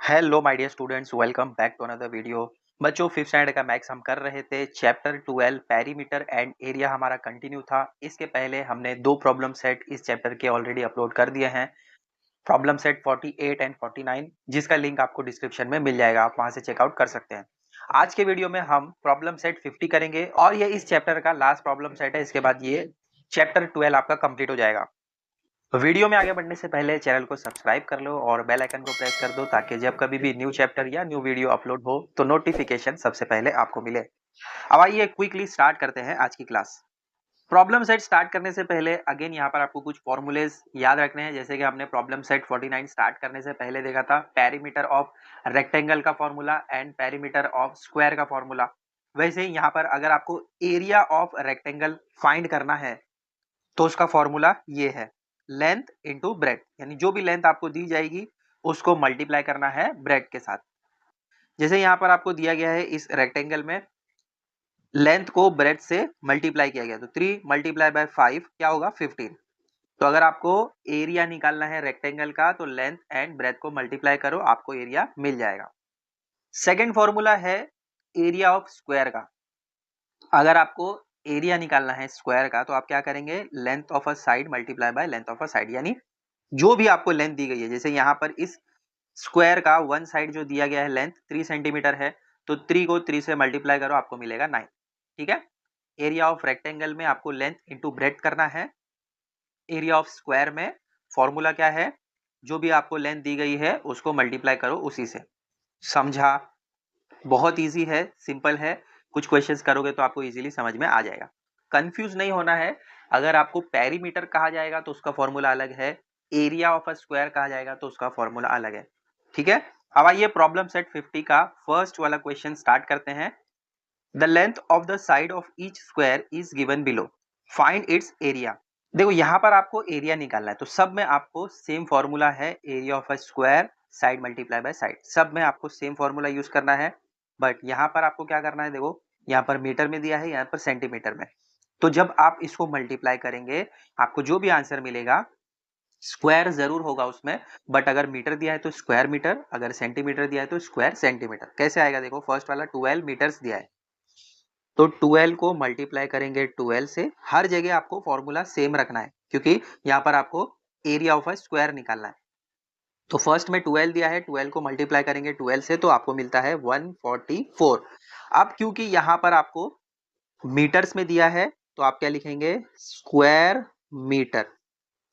Hello my dear students, welcome back to another video. बच्चों, fifth standard का maths हम कर रहे थे। चैप्टर 12 पेरीमीटर एंड एरिया हमारा कंटिन्यू था। इसके पहले हमने दो प्रॉब्लम सेट इस चैप्टर के ऑलरेडी अपलोड कर दिए हैं। प्रॉब्लम सेट 48 एंड 49, जिसका लिंक आपको डिस्क्रिप्शन में मिल जाएगा, आप वहां से चेकआउट कर सकते हैं। आज के वीडियो में हम प्रॉब्लम सेट 50 करेंगे और ये इस चैप्टर का लास्ट प्रॉब्लम सेट है। इसके बाद ये चैप्टर 12 आपका कंप्लीट हो जाएगा। तो वीडियो में आगे बढ़ने से पहले चैनल को सब्सक्राइब कर लो और बेल आइकन को प्रेस कर दो, ताकि जब कभी भी न्यू चैप्टर या न्यू वीडियो अपलोड हो तो नोटिफिकेशन सबसे पहले आपको मिले। अब आइए क्विकली स्टार्ट करते हैं आज की क्लास। प्रॉब्लम सेट स्टार्ट करने से पहले अगेन यहाँ पर आपको कुछ फॉर्मूलेज याद रखने हैं। जैसे कि हमने प्रॉब्लम सेट 49 स्टार्ट करने से पहले देखा था पेरीमीटर ऑफ रेक्टेंगल का formula and perimeter of square का फॉर्मूला। वैसे ही यहाँ पर अगर आपको एरिया ऑफ रेक्टेंगल फाइंड करना है तो उसका फॉर्मूला ये है, लेंथ इंटू ब्रेड। यानी जो भी लेंथ आपको दी जाएगी उसको मल्टीप्लाई करना है ब्रेड के साथ। जैसे यहाँ पर आपको दिया गया है इस रेक्टेंगल में लेंथ को ब्रेड से मल्टीप्लाई किया गया, तो 3 मल्टीप्लाई बाय 5 क्या होगा 15। तो अगर आपको एरिया निकालना है रेक्टेंगल का तो लेंथ एंड ब्रेड को मल्टीप्लाई करो, आपको एरिया मिल जाएगा। सेकेंड फॉर्मूला है एरिया ऑफ स्क्वायर का। अगर आपको एरिया निकालना है स्क्वायर का तो आप क्या करेंगे, length of a side multiply by length of a side. यानी जो भी आपको लेंथ दी गई है, जैसे यहाँ पर इस स्क्वायर का वन साइड जो दिया गया है लेंथ 3 सेंटीमीटर है, तो 3 को 3 से मल्टीप्लाई करो, आपको मिलेगा 9। ठीक है। एरिया ऑफ रेक्टेंगल में आपको लेंथ इंटू ब्रेड्थ करना है। एरिया ऑफ स्क्वायर में फॉर्मूला क्या है, जो भी आपको लेंथ दी गई है उसको मल्टीप्लाई करो उसी से। समझा? बहुत इजी है, सिंपल है। कुछ क्वेश्चंस करोगे तो आपको इजीली समझ में आ जाएगा। कंफ्यूज नहीं होना है। अगर आपको पेरीमीटर कहा जाएगा तो उसका फॉर्मूला अलग है, एरिया ऑफ अ स्क्वायर कहा जाएगा तो उसका फॉर्मूला अलग है। ठीक है। अब आइए प्रॉब्लम सेट 50 का फर्स्ट वाला क्वेश्चन स्टार्ट करते हैं। The length of the side of each square is given below, find its area. देखो यहाँ पर आपको एरिया निकालना है, तो सब में आपको सेम फॉर्मूला है, area of a square side multiply by side, सब में आपको सेम फॉर्मूला यूज करना है। बट यहाँ पर आपको क्या करना है, देखो यहाँ पर मीटर में दिया है, यहाँ पर सेंटीमीटर में। तो जब आप इसको मल्टीप्लाई करेंगे आपको जो भी आंसर मिलेगा स्क्वायर जरूर होगा उसमें। बट अगर मीटर दिया है तो स्क्वायर मीटर, अगर सेंटीमीटर दिया है तो स्क्वायर सेंटीमीटर। कैसे आएगा, देखो फर्स्ट वाला 12 मीटर्स दिया है, तो 12 को मल्टीप्लाई करेंगे 12 से। हर जगह आपको फॉर्मूला सेम रखना है, क्योंकि यहाँ पर आपको एरिया ऑफ अ स्क्वायर निकालना है। तो फर्स्ट में 12 दिया है, 12 को मल्टीप्लाई करेंगे 12 से तो आपको मिलता है 144। अब क्योंकि यहाँ पर आपको मीटर्स में दिया है तो आप क्या लिखेंगे, स्क्वायर मीटर।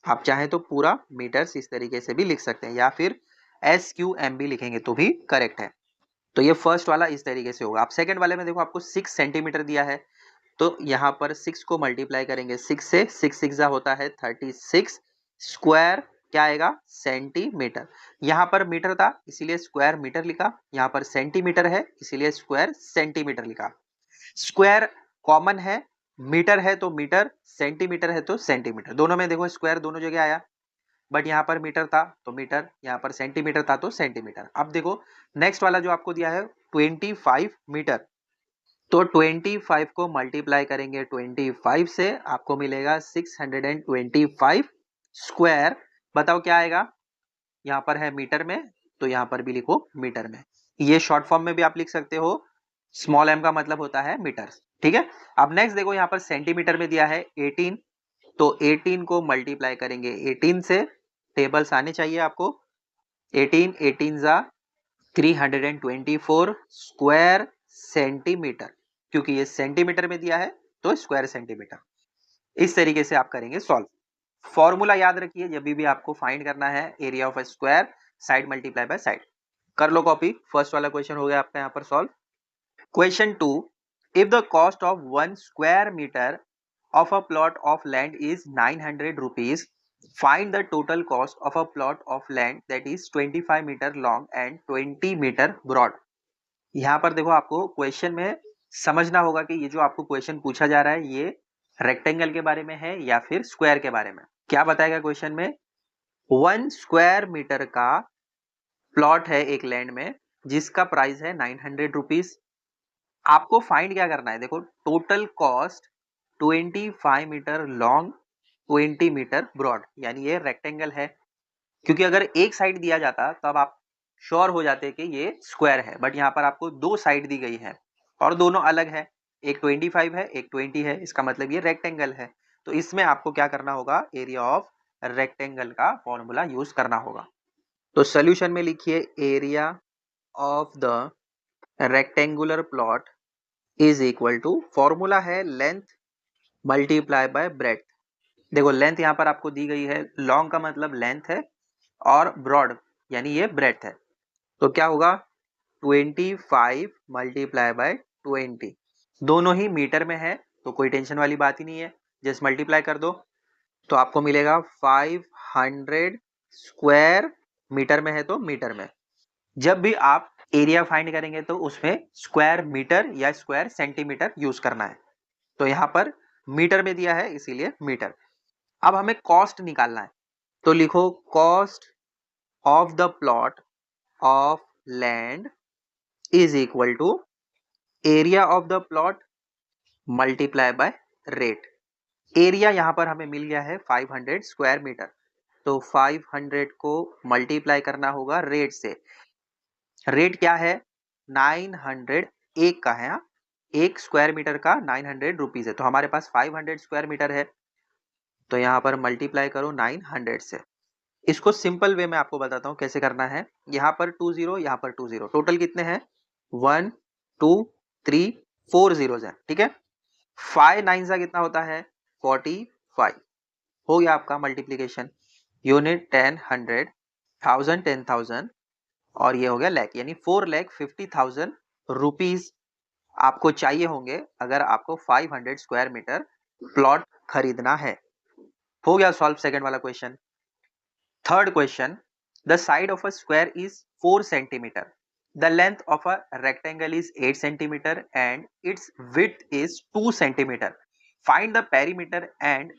आप चाहें तो पूरा मीटर्स इस तरीके से भी लिख सकते हैं, या फिर SQMB लिखेंगे तो भी करेक्ट है। तो ये फर्स्ट वाला इस तरीके से होगा। आप सेकंड वाले में देखो आपको 6 सेंटीमीटर दिया है, तो यहाँ पर 6 को मल्टीप्लाई करेंगे 6 से, 6 6 होता है 36, स्क्वायर क्या आएगा सेंटीमीटर। यहाँ पर मीटर था इसीलिए स्क्वायर मीटर लिखा, यहाँ पर सेंटीमीटर है इसीलिए स्क्वायर सेंटीमीटर लिखा। स्क्वायर कॉमन है, मीटर है तो मीटर, सेंटीमीटर है तो सेंटीमीटर। दोनों में देखो स्क्वायर दोनों जगह आया, बट यहाँ पर मीटर था तो मीटर, यहाँ पर सेंटीमीटर था तो सेंटीमीटर। अब देखो नेक्स्ट वाला जो आपको दिया है 25 मीटर, तो 25 को मल्टीप्लाई करेंगे 25 से, आपको मिलेगा 625 स्क्वायर। बताओ क्या आएगा, यहाँ पर है मीटर में तो यहाँ पर भी लिखो मीटर में। ये शॉर्ट फॉर्म में भी आप लिख सकते हो, स्मॉल m का मतलब होता है मीटर। ठीक है। अब नेक्स्ट देखो यहाँ पर सेंटीमीटर में दिया है 18, तो 18 को मल्टीप्लाई करेंगे 18 से, टेबल्स आने चाहिए आपको। 18 18 जा 324 स्क्वायर सेंटीमीटर, क्योंकि ये सेंटीमीटर में दिया है तो स्क्वायर सेंटीमीटर। इस तरीके से आप करेंगे सॉल्व। फॉर्मूला याद रखिए, जब भी आपको फाइंड करना है area of a square side multiply by side. कर लो कॉपी, फर्स्ट वाला क्वेश्चन हो गया आपका यहाँ पर solve. Question 2, if the cost of 1 square metre of a plot of land is 900 rupees, find the total cost of a plot of land that is 25 meter long and 20 meter broad। यहाँ पर देखो आपको question में समझना होगा कि ये जो आपको क्वेश्चन पूछा जा रहा है ये रेक्टेंगल के बारे में है या फिर स्क्वायर के बारे में। क्या बताएगा क्वेश्चन में, 1 स्क्वायर मीटर का प्लॉट है एक लैंड में जिसका प्राइस है 900 रुपीज। आपको फाइंड क्या करना है, देखो total cost 25 metre long 20 metre broad, यानी ये रेक्टेंगल है। क्योंकि अगर एक साइड दिया जाता तब आप श्योर हो जाते कि ये स्क्वायर है, बट यहाँ पर आपको दो साइड दी गई है और दोनों अलग है, एक 25 है एक 20 है, इसका मतलब ये रेक्टेंगल है। तो इसमें आपको क्या करना होगा, एरिया ऑफ रेक्टेंगल का फॉर्मूला यूज करना होगा। तो सोल्यूशन में लिखिए area of the rectangular plot is equal to, formula है लेंथ मल्टीप्लाई बाय ब्रेड्थ। देखो लेंथ यहाँ पर आपको दी गई है, लॉन्ग का मतलब लेंथ है और ब्रॉड यानी ये ब्रेड्थ है। तो क्या होगा 25 मल्टीप्लाई बाय 20, दोनों ही मीटर में है तो कोई टेंशन वाली बात ही नहीं है, जस्ट मल्टीप्लाई कर दो तो आपको मिलेगा 500 स्क्वायर, मीटर में है तो मीटर में। जब भी आप एरिया फाइंड करेंगे तो उसमें स्क्वायर मीटर या स्क्वायर सेंटीमीटर यूज करना है। तो यहाँ पर मीटर में दिया है इसीलिए मीटर। अब हमें कॉस्ट निकालना है, तो लिखो cost of the plot of land is equal to area of the plot multiply by rate. Area यहाँ पर हमें मिल गया है 500 स्क्वायर मीटर, तो 500 को मल्टीप्लाई करना होगा रेट से। रेट क्या है 900, एक का है, एक स्क्वायर मीटर का 900 रुपीज है, तो हमारे पास 500 स्क्वायर मीटर है, तो यहाँ पर मल्टीप्लाई करो 900 से। इसको सिंपल वे में आपको बताता हूँ कैसे करना है। यहाँ पर 20, यहाँ पर 20, टोटल कितने हैं 1 2 3 4 जीरोज है, ठीक है। 5 9 का कितना होता है 45, हो गया आपका मल्टीप्लीकेशन। यूनिट 10 100, थाउजेंड 10,000 और ये हो गया लैख, यानी 4,50,000 रुपीज आपको चाहिए होंगे अगर आपको 500 स्क्वायर मीटर प्लॉट खरीदना है। हो गया सॉल्व सेकंड वाला question. Third question, the side of a square is 4 centimetre, the length of a rectangle is 8 centimetre and it's width is 2 centimetre, find the perimeter and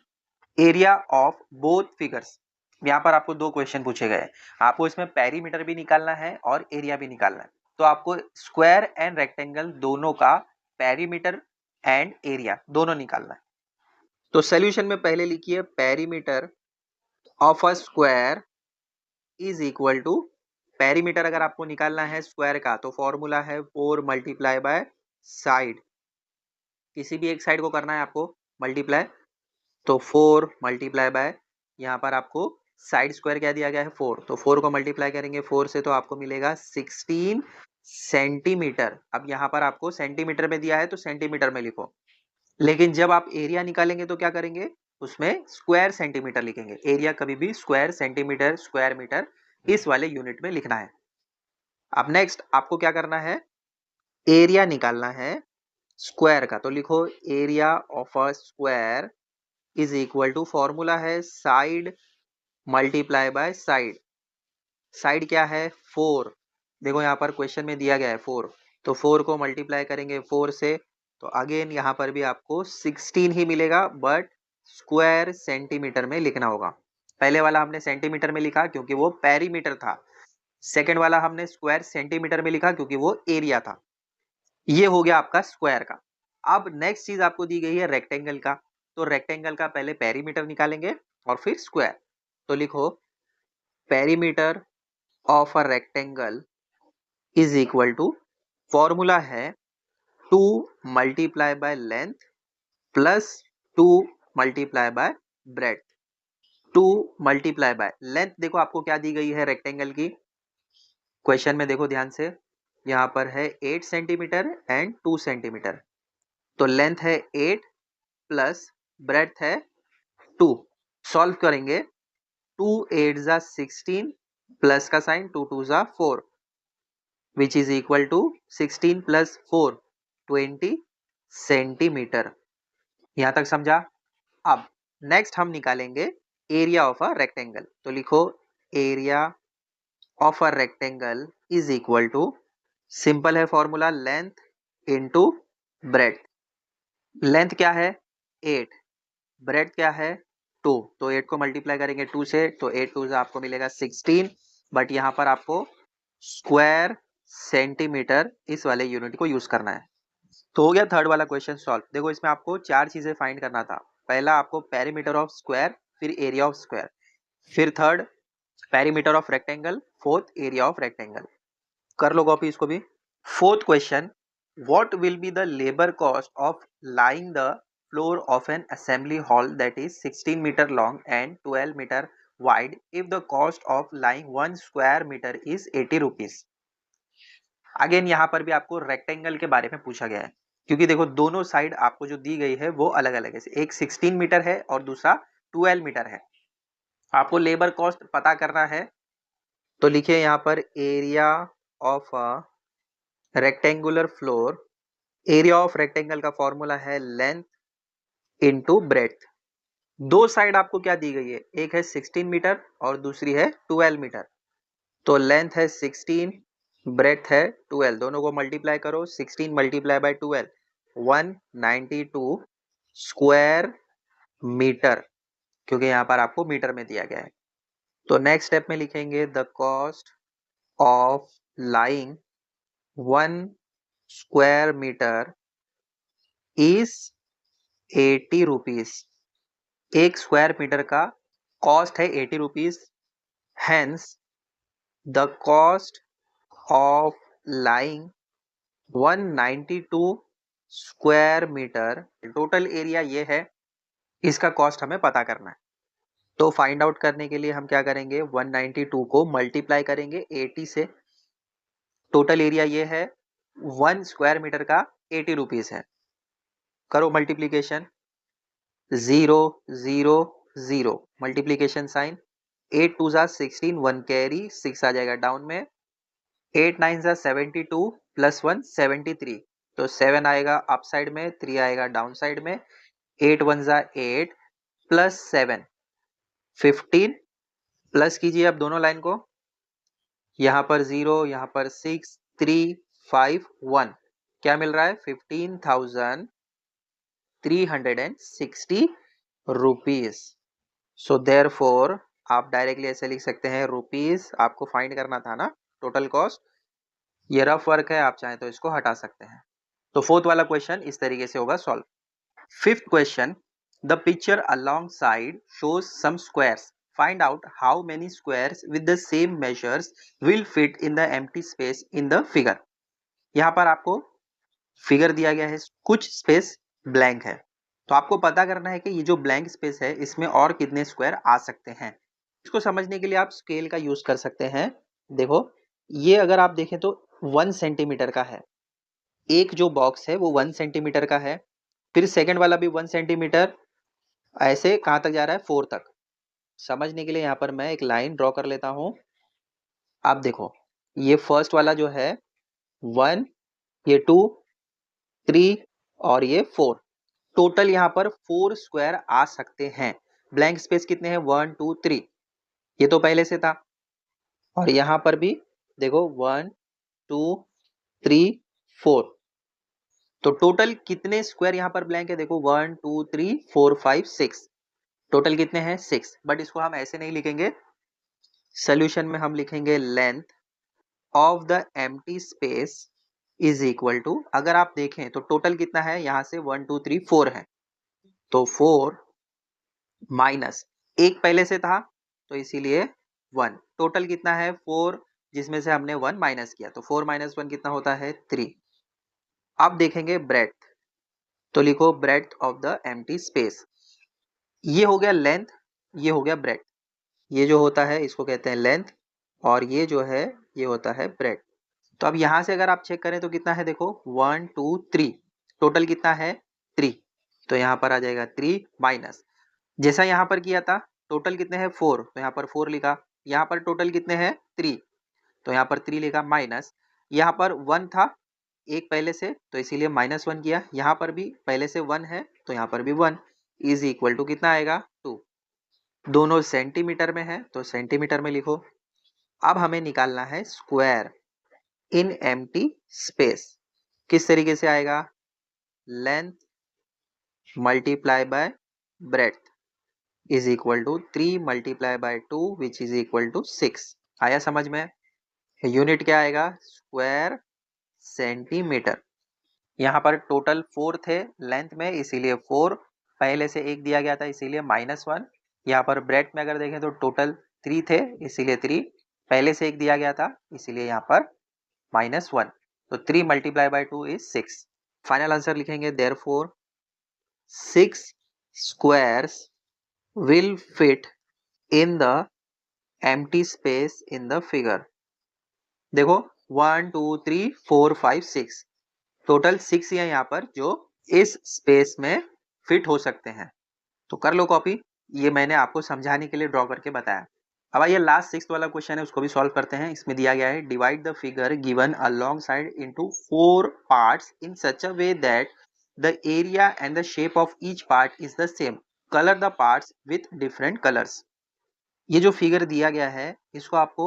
area of both figures. यहाँ पर आपको दो question पूछे गए, आपको इसमें perimeter भी निकालना है और एरिया भी निकालना है। तो आपको स्क्वायर एंड रेक्टेंगल दोनों का पेरीमीटर एंड एरिया दोनों निकालना है। तो सोल्यूशन में पहले लिखिए perimeter of a square is equal to, perimeter अगर आपको निकालना है स्क्वायर का तो फॉर्मूला है 4 मल्टीप्लाई बाय साइड, किसी भी एक साइड को करना है आपको मल्टीप्लाई, तो 4 मल्टीप्लाई बाय, यहाँ पर आपको साइड स्क्वायर क्या दिया गया है 4, तो 4 को मल्टीप्लाई करेंगे 4 से तो आपको मिलेगा 16 सेंटीमीटर। अब यहाँ पर आपको सेंटीमीटर में दिया है तो सेंटीमीटर में लिखो, लेकिन जब आप एरिया निकालेंगे तो क्या करेंगे उसमें स्क्वायर सेंटीमीटर लिखेंगे। एरिया कभी भी स्क्वायर सेंटीमीटर स्क्वायर मीटर इस वाले यूनिट में लिखना है। अब नेक्स्ट आपको क्या करना है, एरिया निकालना है स्क्वायर का, तो लिखो area of a square is equal to, formula है side multiply by side. Side क्या है 4, देखो यहाँ पर क्वेश्चन में दिया गया है 4, तो 4 को मल्टीप्लाई करेंगे 4 से तो अगेन यहाँ पर भी आपको 16 ही मिलेगा, बट स्क्वायर सेंटीमीटर में लिखना होगा। पहले वाला हमने सेंटीमीटर में लिखा क्योंकि वो पेरीमीटर था, सेकेंड वाला हमने स्क्वायर सेंटीमीटर में लिखा क्योंकि वो एरिया था। ये हो गया आपका स्क्वायर का। अब नेक्स्ट चीज आपको दी गई है रेक्टेंगल का, तो रेक्टेंगल का पहले पेरीमीटर निकालेंगे और फिर स्क्वायर, तो लिखो perimeter of a rectangle is equal to, formula है 2 multiply by length plus 2 multiply by breadth. 2 multiply by length, देखो आपको क्या दी गई है रेक्टेंगल की, क्वेश्चन में देखो ध्यान से, यहाँ पर है 8 सेंटीमीटर एंड 2 सेंटीमीटर, तो लेंथ है 8 प्लस ब्रेड्थ है 2। सॉल्व करेंगे 2 8 जा 16 प्लस का साइन 2 2 जा 4 which is equal to 16 plus 4 20 centimetre. यहां तक समझा। अब नेक्स्ट हम निकालेंगे एरिया ऑफ अ रेक्टेंगल, तो लिखो area of a rectangle is equal to, simple है formula length into breadth. Length क्या है 8, ब्रेड्थ क्या है 2, तो 8 को मल्टीप्लाई करेंगे 2 से तो 8 2 से आपको मिलेगा 16, बट यहाँ पर आपको स्क्वायर सेंटीमीटर इस वाले यूनिट को यूज करना है। तो हो गया थर्ड वाला क्वेश्चन सॉल्व। देखो इसमें आपको चार चीजें फाइंड करना था, पहला आपको पेरीमीटर ऑफ स्क्वायर, फिर एरिया ऑफ स्क्वायर, फिर third perimeter of rectangle, fourth area of rectangle. कर लो कॉपी इसको भी। Fourth question, what will be the labour cost of laying the floor of an assembly hall that is 16 metre long and 12 metre wide if the cost of laying 1 square metre is 80 rupees. Again यहाँ पर भी आपको rectangle के बारे में पूछा गया है, क्योंकि देखो दोनों साइड आपको जो दी गई है वो अलग अलग है, एक 16 मीटर है और दूसरा 12 मीटर है। आपको लेबर कॉस्ट पता करना है, तो लिखिए यहाँ पर area of a rectangular floor. Area of rectangle का फॉर्मूला है लेंथ इनटू ब्रेड्थ। दो साइड आपको क्या दी गई है, एक है 16 मीटर और दूसरी है 12 मीटर। तो लेंथ है 16, ब्रेड्थ है 12, दोनों को मल्टीप्लाई करो, 16 मल्टीप्लाई बाय 12, 192 स्क्वायर मीटर, क्योंकि यहाँ पर आपको मीटर में दिया गया है। तो नेक्स्ट स्टेप में लिखेंगे the cost of laying 1 square metre is 80 rupees. एक स्क्वायर मीटर का कॉस्ट है 80 rupees. Hence the cost of laying 192 square metre, total area ये है, इसका कॉस्ट हमें पता करना है। तो फाइंड आउट करने के लिए हम क्या करेंगे, 192 को मल्टीप्लाई करेंगे 80 से। टोटल एरिया ये है, 1 स्क्वायर मीटर का 80 रुपीज है। करो मल्टीप्लीकेशन, 0 0 0 मल्टीप्लीकेशन साइन, 8 2 जा 16, 1 कैरी, 6 आ जाएगा डाउन में, 8 9 जा 72 प्लस 1 73, तो 7 आएगा अप साइड में, 3 आएगा डाउन साइड में, 8 1 जा 8 प्लस 7 15, प्लस कीजिए अब दोनों लाइन को, यहाँ पर 0, यहाँ पर 6 3 5 1, क्या मिल रहा है 15,360 रुपीज। सो देयरफॉर आप डायरेक्टली ऐसे लिख सकते हैं, रुपीज आपको फाइंड करना था ना टोटल कॉस्ट, ये रफ वर्क है, आप चाहें तो इसको हटा सकते हैं। तो फोर्थ वाला क्वेश्चन इस तरीके से होगा solve. Fifth question, the picture alongside shows some squares, find out how many squares with the same measures will fit in the empty space in the figure. यहाँ पर आपको फिगर दिया गया है, कुछ स्पेस ब्लैंक है, तो आपको पता करना है कि ये जो ब्लैंक स्पेस है इसमें और कितने स्क्वायर आ सकते हैं। इसको समझने के लिए आप स्केल का यूज कर सकते हैं। देखो ये अगर आप देखें तो 1 सेंटीमीटर का है, एक जो बॉक्स है वो 1 सेंटीमीटर का है, फिर सेकंड वाला भी 1 सेंटीमीटर, ऐसे कहां तक जा रहा है 4 तक। समझने के लिए यहाँ पर मैं एक लाइन ड्रॉ कर लेता हूं। आप देखो ये फर्स्ट वाला जो है 1, ये 2 3 और ये 4, टोटल यहाँ पर 4 स्क्वायर आ सकते हैं। ब्लैंक स्पेस कितने हैं 1 2 3, ये तो पहले से था, और यहाँ पर भी देखो 1 2 3 4, तो टोटल कितने स्क्वायर यहाँ पर ब्लैंक है, देखो 1 2 3 4 5 6, टोटल कितने हैं 6। बट इसको हम ऐसे नहीं लिखेंगे, सोल्यूशन में हम लिखेंगे length of the empty space is equal to, अगर आप देखें तो टोटल कितना है, यहाँ से 1 2 3 4 है, तो 4 माइनस एक पहले से था तो इसीलिए 1, टोटल कितना है 4, जिसमें से हमने 1 माइनस किया, तो 4 माइनस 1 कितना होता है 3। अब देखेंगे ब्रेड्थ, तो लिखो breadth of the empty space, ये हो गया लेंथ, ये हो गया ब्रेड्थ, ये जो होता है इसको कहते हैं लेंथ, और ये जो है ये होता है ब्रेड्थ। तो अब यहां से अगर आप चेक करें तो कितना है, देखो 1 2 3, टोटल कितना है 3, तो यहाँ पर आ जाएगा 3 माइनस, जैसा यहाँ पर किया था टोटल कितने हैं 4, तो यहाँ पर 4 लिखा, यहाँ पर टोटल कितने हैं 3, तो यहाँ पर 3 लिखा, माइनस यहाँ पर 1 था एक पहले से, तो इसीलिए -1 किया, यहाँ पर भी पहले से 1 है तो यहाँ पर भी 1, इज इक्वल टू कितना आएगा 2, दोनों सेंटीमीटर में है तो सेंटीमीटर में लिखो। अब हमें निकालना है स्क्वायर इन एम्प्टी स्पेस, किस तरीके से आएगा, length multiply by breadth is equal to 3 multiply by 2 which is equal to 6। आया समझ में, यूनिट क्या आएगा स्क्वायर सेंटीमीटर। यहाँ पर टोटल 4 थे लेंथ में, इसीलिए 4, पहले से एक दिया गया था इसीलिए -1, यहाँ पर ब्रेड्थ में अगर देखें तो टोटल 3 थे इसीलिए 3, पहले से एक दिया गया था इसीलिए यहाँ पर -1, तो 3 multiply by 2 is 6। Final answer लिखेंगे therefore 6 squares will fit in the empty space in the figure। देखो 1 2 3 4 5 6 टोटल 6 है यहाँ पर जो इस स्पेस में फिट हो सकते हैं। तो कर लो कॉपी, ये मैंने आपको समझाने के लिए ड्रॉ करके बताया। अब आइए लास्ट 6th वाला क्वेश्चन है उसको भी सॉल्व करते हैं। इसमें दिया गया है divide the figure given along side into 4 parts in such a way that the area and the shape of each part is the same, colour the parts with different colours. ये जो figure दिया गया है इसको आपको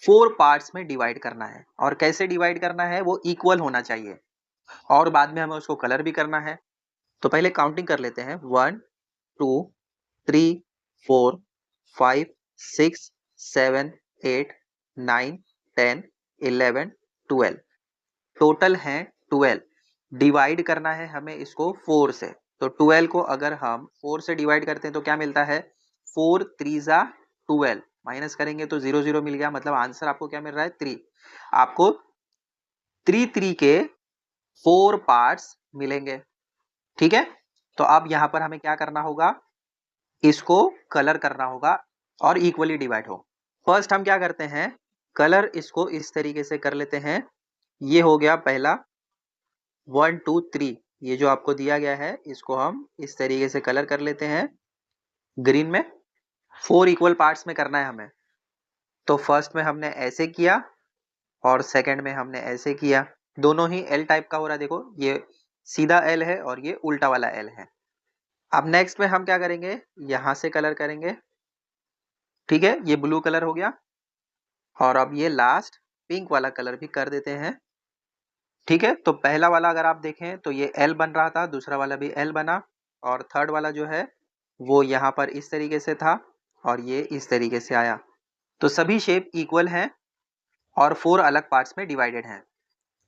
4 parts में divide करना है, और कैसे डिवाइड करना है वो इक्वल होना चाहिए, और बाद में हमें उसको कलर भी करना है। तो पहले काउंटिंग कर लेते हैं 1 2 3 4 5 6 7 8 9 10 11 12, टोटल है 12। डिवाइड करना है हमें इसको 4 से, तो 12 को अगर हम 4 से डिवाइड करते हैं तो क्या मिलता है 4 3 जा 12, माइनस करेंगे तो 0 0 मिल गया, मतलब आंसर आपको क्या मिल रहा है 3। आपको 3 3 के 4 पार्ट्स मिलेंगे, ठीक है। तो अब यहाँ पर हमें क्या करना होगा, इसको कलर करना होगा और इक्वली डिवाइड हो। फर्स्ट हम क्या करते हैं, कलर इसको इस तरीके से कर लेते हैं। ये हो गया पहला 1 2 3, ये जो आपको दिया गया है इसको हम इस तरीके से कलर कर लेते हैं ग्रीन में। 4 इक्वल पार्ट्स में करना है हमें, तो फर्स्ट में हमने ऐसे किया और सेकंड में हमने ऐसे किया, दोनों ही एल टाइप का हो रहा है। देखो ये सीधा एल है और ये उल्टा वाला एल है। अब नेक्स्ट में हम क्या करेंगे, यहां से कलर करेंगे, ठीक है, ये ब्लू कलर हो गया, और अब ये लास्ट पिंक वाला कलर भी कर देते हैं, ठीक है। तो पहला वाला अगर आप देखें तो ये एल बन रहा था, दूसरा वाला भी एल बना, और थर्ड वाला जो है वो यहाँ पर इस तरीके से था और ये इस तरीके से आया। तो सभी शेप इक्वल हैं और 4 अलग पार्ट्स में डिवाइडेड हैं।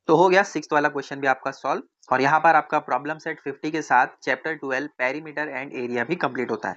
तो हो गया 6th वाला क्वेश्चन भी आपका सॉल्व, और यहाँ पर आपका प्रॉब्लम सेट 50 के साथ चैप्टर 12 पेरीमीटर एंड एरिया भी कंप्लीट होता है।